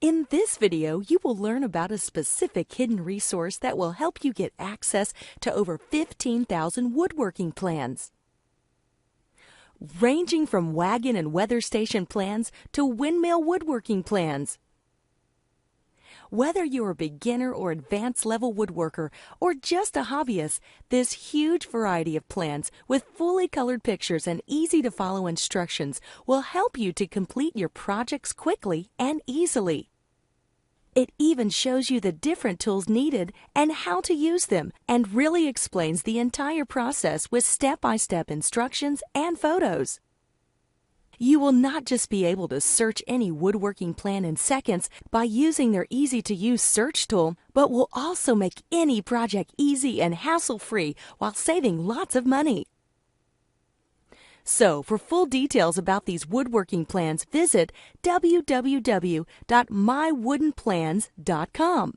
In this video, you will learn about a specific hidden resource that will help you get access to over 15,000 woodworking plans. Ranging from Wagon and weather station plans to Windmill woodworking plans. Whether you're a beginner or advanced level woodworker or just a hobbyist, this huge variety of plans with fully colored pictures and easy to follow instructions will help you to complete your projects quickly and easily. It even shows you the different tools needed and how to use them, and really explains the entire process with step-by-step instructions and photos. You will not just be able to search any woodworking plan in seconds by using their easy-to-use search tool, but will also make any project easy and hassle-free while saving lots of money. So, for full details about these woodworking plans, visit www.mywoodenplans.com.